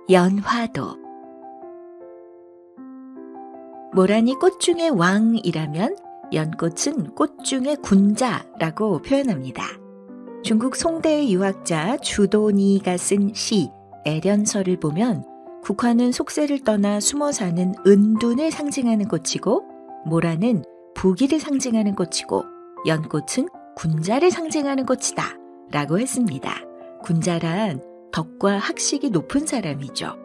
연화도. 모란이 꽃 중의 왕이라면 연꽃은 꽃 중의 군자라고 표현합니다. 중국 송대의 유학자 주도니가 쓴 시 애련서를 보면 국화는 속세를 떠나 숨어 사는 은둔을 상징하는 꽃이고, 모란은 부귀를 상징하는 꽃이고, 연꽃은 군자를 상징하는 꽃이다 라고 했습니다. 군자란 덕과 학식이 높은 사람이죠.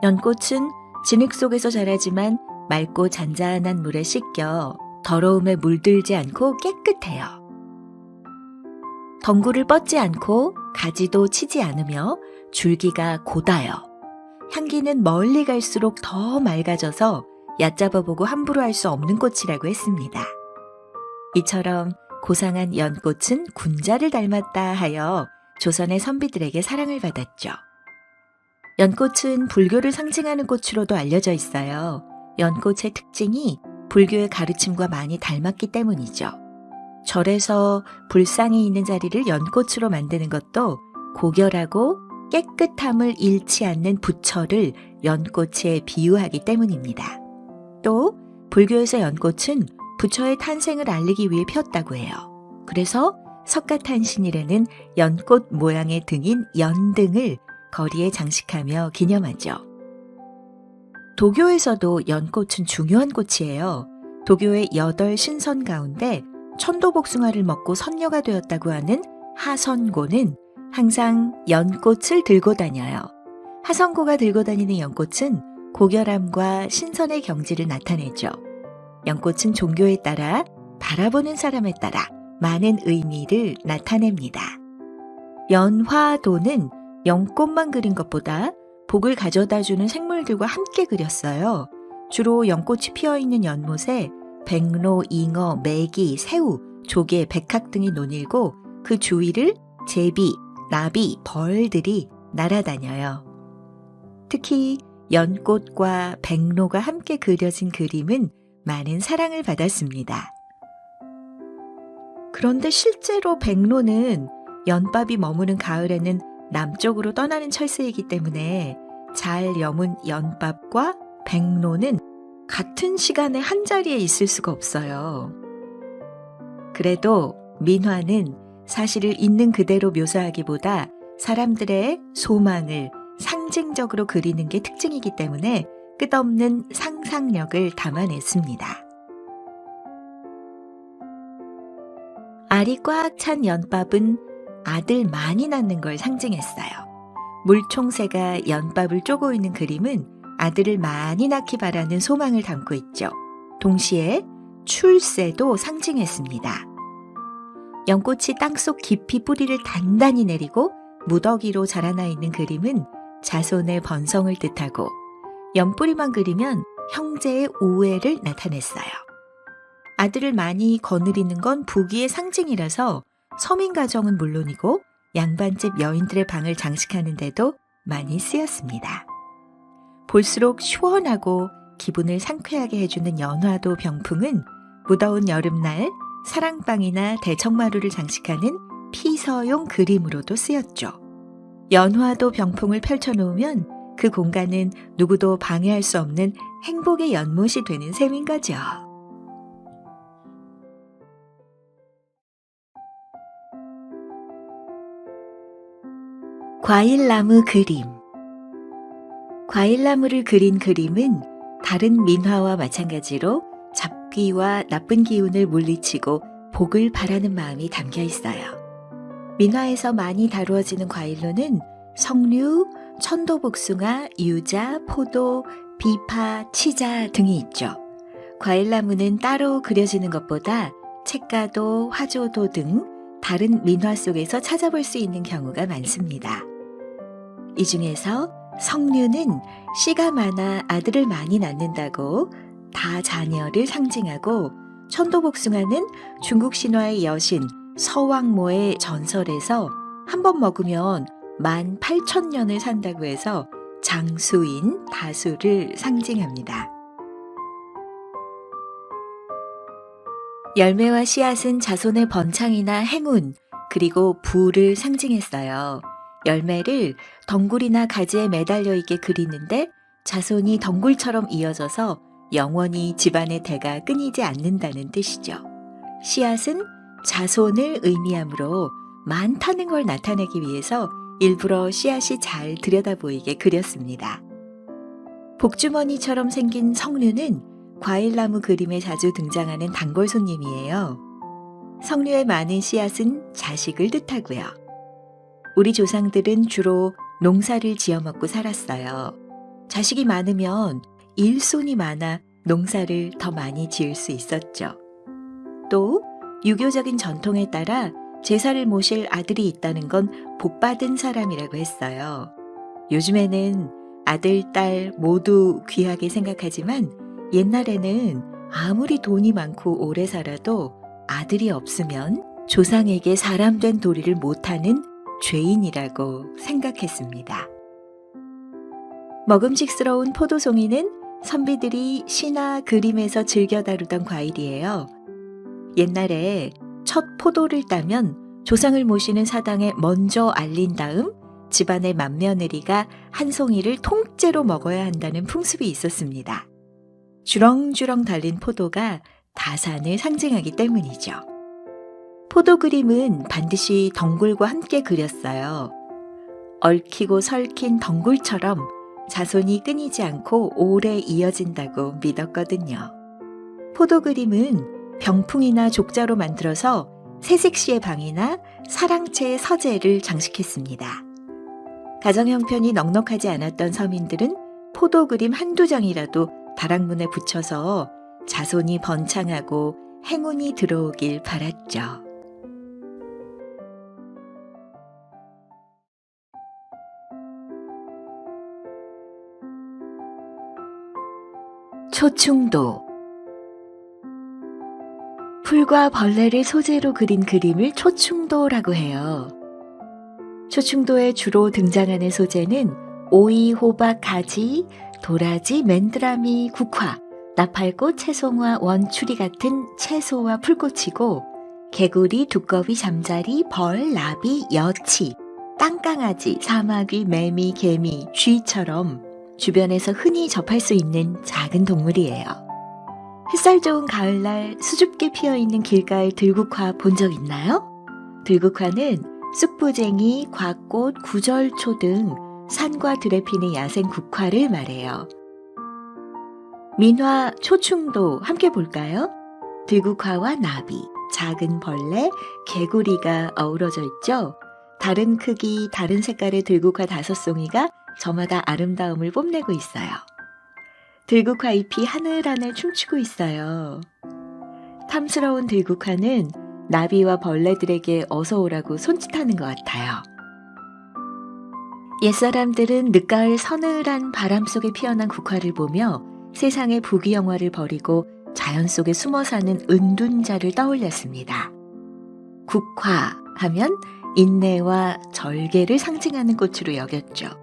연꽃은 진흙 속에서 자라지만 맑고 잔잔한 물에 씻겨 더러움에 물들지 않고 깨끗해요. 덩굴을 뻗지 않고 가지도 치지 않으며 줄기가 곧아요. 향기는 멀리 갈수록 더 맑아져서 얕잡아 보고 함부로 할 수 없는 꽃이라고 했습니다. 이처럼 고상한 연꽃은 군자를 닮았다 하여 조선의 선비들에게 사랑을 받았죠. 연꽃은 불교를 상징하는 꽃으로도 알려져 있어요. 연꽃의 특징이 불교의 가르침과 많이 닮았기 때문이죠. 절에서 불상이 있는 자리를 연꽃으로 만드는 것도 고결하고 깨끗함을 잃지 않는 부처를 연꽃에 비유하기 때문입니다. 또 불교에서 연꽃은 부처의 탄생을 알리기 위해 피었다고 해요. 그래서 석가탄신일에는 연꽃 모양의 등인 연등을 거리에 장식하며 기념하죠. 도교에서도 연꽃은 중요한 꽃이에요. 도교의 8신선 가운데 천도복숭아를 먹고 선녀가 되었다고 하는 하선고는 항상 연꽃을 들고 다녀요. 하선고가 들고 다니는 연꽃은 고결함과 신선의 경지를 나타내죠. 연꽃은 종교에 따라 바라보는 사람에 따라 많은 의미를 나타냅니다. 연화도는 연꽃만 그린 것보다 복을 가져다주는 생물들과 함께 그렸어요. 주로 연꽃이 피어있는 연못에 백로, 잉어, 메기, 새우, 조개, 백학 등이 논일고 그 주위를 제비, 나비, 벌들이 날아다녀요. 특히 연꽃과 백로가 함께 그려진 그림은 많은 사랑을 받았습니다. 그런데 실제로 백로는 연밥이 머무는 가을에는 남쪽으로 떠나는 철새이기 때문에 잘 여문 연밥과 백로는 같은 시간에 한자리에 있을 수가 없어요. 그래도 민화는 사실을 있는 그대로 묘사하기보다 사람들의 소망을 상징적으로 그리는 게 특징이기 때문에 끝없는 상상력을 담아냈습니다. 알이 꽉 찬 연밥은 아들 많이 낳는 걸 상징했어요. 물총새가 연밥을 쪼고 있는 그림은 아들을 많이 낳기 바라는 소망을 담고 있죠. 동시에 출세도 상징했습니다. 연꽃이 땅속 깊이 뿌리를 단단히 내리고 무더기로 자라나 있는 그림은 자손의 번성을 뜻하고, 연뿌리만 그리면 형제의 우애를 나타냈어요. 아들을 많이 거느리는 건 부귀의 상징이라서 서민 가정은 물론이고 양반집 여인들의 방을 장식하는 데도 많이 쓰였습니다. 볼수록 시원하고 기분을 상쾌하게 해주는 연화도 병풍은 무더운 여름날 사랑방이나 대청마루를 장식하는 피서용 그림으로도 쓰였죠. 연화도 병풍을 펼쳐놓으면 그 공간은 누구도 방해할 수 없는 행복의 연못이 되는 셈인 거죠. 과일나무 그림. 과일나무를 그린 그림은 다른 민화와 마찬가지로 잡귀와 나쁜 기운을 물리치고 복을 바라는 마음이 담겨 있어요. 민화에서 많이 다루어지는 과일로는 석류, 천도복숭아, 유자, 포도, 비파, 치자 등이 있죠. 과일나무는 따로 그려지는 것보다 책가도, 화조도 등 다른 민화 속에서 찾아볼 수 있는 경우가 많습니다. 이 중에서 석류는 씨가 많아 아들을 많이 낳는다고 다자녀를 상징하고, 천도복숭아는 중국 신화의 여신 서왕모의 전설에서 한 번 먹으면 18,000년을 산다고 해서 장수인 다수를 상징합니다. 열매와 씨앗은 자손의 번창이나 행운, 그리고 부를 상징했어요. 열매를 덩굴이나 가지에 매달려 있게 그리는데 자손이 덩굴처럼 이어져서 영원히 집안의 대가 끊이지 않는다는 뜻이죠. 씨앗은 자손을 의미하므로 많다는 걸 나타내기 위해서 일부러 씨앗이 잘 들여다 보이게 그렸습니다. 복주머니처럼 생긴 석류는 과일나무 그림에 자주 등장하는 단골 손님이에요. 석류의 많은 씨앗은 자식을 뜻하고요. 우리 조상들은 주로 농사를 지어먹고 살았어요. 자식이 많으면 일손이 많아 농사를 더 많이 지을 수 있었죠. 또 유교적인 전통에 따라 제사를 모실 아들이 있다는 건 복받은 사람이라고 했어요. 요즘에는 아들, 딸 모두 귀하게 생각하지만 옛날에는 아무리 돈이 많고 오래 살아도 아들이 없으면 조상에게 사람된 도리를 못하는 죄인이라고 생각했습니다. 먹음직스러운 포도송이는 선비들이 시나 그림에서 즐겨 다루던 과일이에요. 옛날에 첫 포도를 따면 조상을 모시는 사당에 먼저 알린 다음 집안의 맏며느리가 한 송이를 통째로 먹어야 한다는 풍습이 있었습니다. 주렁주렁 달린 포도가 다산을 상징하기 때문이죠. 포도 그림은 반드시 덩굴과 함께 그렸어요. 얽히고 설킨 덩굴처럼 자손이 끊이지 않고 오래 이어진다고 믿었거든요. 포도 그림은 병풍이나 족자로 만들어서 새색시의 방이나 사랑채의 서재를 장식했습니다. 가정 형편이 넉넉하지 않았던 서민들은 포도 그림 한두 장이라도 다락문에 붙여서 자손이 번창하고 행운이 들어오길 바랐죠. 초충도. 풀과 벌레를 소재로 그린 그림을 초충도라고 해요. 초충도에 주로 등장하는 소재는 오이, 호박, 가지, 도라지, 맨드라미, 국화, 나팔꽃, 채송화, 원추리 같은 채소와 풀꽃이고 개구리, 두꺼비, 잠자리, 벌, 나비, 여치, 땅강아지, 사마귀, 매미, 개미, 쥐처럼 주변에서 흔히 접할 수 있는 작은 동물이에요. 햇살 좋은 가을날 수줍게 피어있는 길가의 들국화 본 적 있나요? 들국화는 쑥부쟁이, 곽꽃, 구절초 등 산과 들에 피는 야생 국화를 말해요. 민화 초충도 함께 볼까요? 들국화와 나비, 작은 벌레, 개구리가 어우러져 있죠. 다른 크기, 다른 색깔의 들국화 5송이가 저마다 아름다움을 뽐내고 있어요. 들국화 잎이 하늘하늘 춤추고 있어요. 탐스러운 들국화는 나비와 벌레들에게 어서 오라고 손짓하는 것 같아요. 옛사람들은 늦가을 서늘한 바람 속에 피어난 국화를 보며 세상의 부귀영화를 버리고 자연 속에 숨어 사는 은둔자를 떠올렸습니다. 국화 하면 인내와 절개를 상징하는 꽃으로 여겼죠.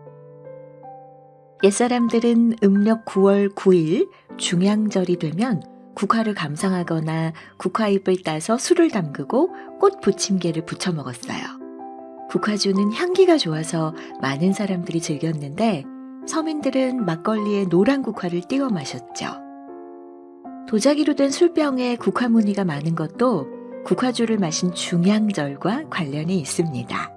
옛사람들은 음력 9월 9일 중양절이 되면 국화를 감상하거나 국화잎을 따서 술을 담그고 꽃 부침개를 부쳐 먹었어요. 국화주는 향기가 좋아서 많은 사람들이 즐겼는데 서민들은 막걸리에 노란 국화를 띄워 마셨죠. 도자기로 된 술병에 국화 무늬가 많은 것도 국화주를 마신 중양절과 관련이 있습니다.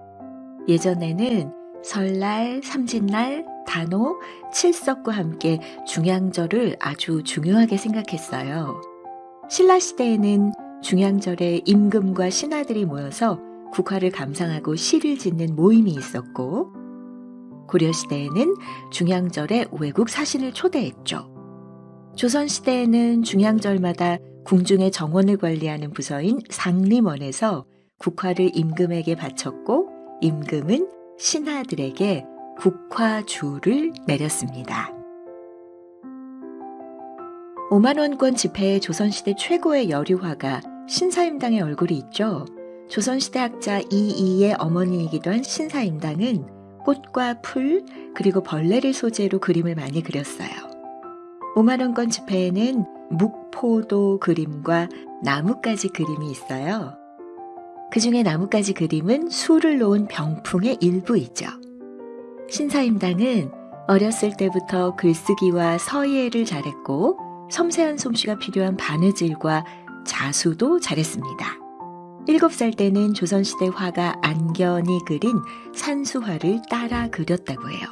예전에는 설날, 삼진날, 단오, 칠석과 함께 중양절을 아주 중요하게 생각했어요. 신라시대에는 중양절에 임금과 신하들이 모여서 국화를 감상하고 시를 짓는 모임이 있었고, 고려시대에는 중양절에 외국 사신을 초대했죠. 조선시대에는 중양절마다 궁중의 정원을 관리하는 부서인 상림원에서 국화를 임금에게 바쳤고, 임금은 신하들에게 국화주를 내렸습니다. 5만원권 지폐에 조선시대 최고의 여류화가 신사임당의 얼굴이 있죠. 조선시대 학자 이이의 어머니이기도 한 신사임당은 꽃과 풀 그리고 벌레를 소재로 그림을 많이 그렸어요. 5만원권 지폐에는 묵포도 그림과 나뭇가지 그림이 있어요. 그중에 나뭇가지 그림은 수를 놓은 병풍의 일부이죠. 신사임당은 어렸을 때부터 글쓰기와 서예를 잘했고 섬세한 솜씨가 필요한 바느질과 자수도 잘했습니다. 7살 때는 조선시대 화가 안견이 그린 산수화를 따라 그렸다고 해요.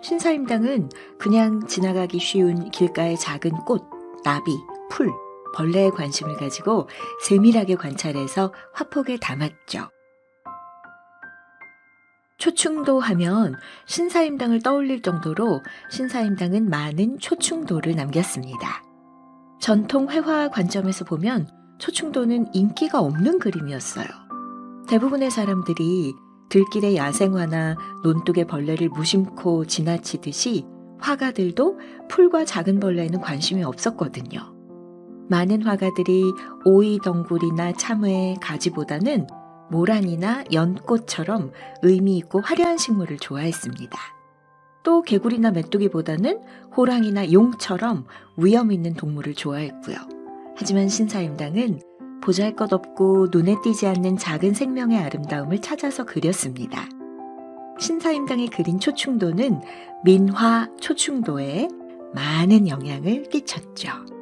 신사임당은 그냥 지나가기 쉬운 길가의 작은 꽃, 나비, 풀, 벌레에 관심을 가지고 세밀하게 관찰해서 화폭에 담았죠. 초충도 하면 신사임당을 떠올릴 정도로 신사임당은 많은 초충도를 남겼습니다. 전통 회화 관점에서 보면 초충도는 인기가 없는 그림이었어요. 대부분의 사람들이 들길의 야생화나 논둑의 벌레를 무심코 지나치듯이 화가들도 풀과 작은 벌레에는 관심이 없었거든요. 많은 화가들이 오이덩굴이나 참외, 가지보다는 모란이나 연꽃처럼 의미 있고 화려한 식물을 좋아했습니다. 또 개구리나 메뚜기보다는 호랑이나 용처럼 위험 있는 동물을 좋아했고요. 하지만 신사임당은 보잘것없고 눈에 띄지 않는 작은 생명의 아름다움을 찾아서 그렸습니다. 신사임당이 그린 초충도는 민화 초충도에 많은 영향을 끼쳤죠.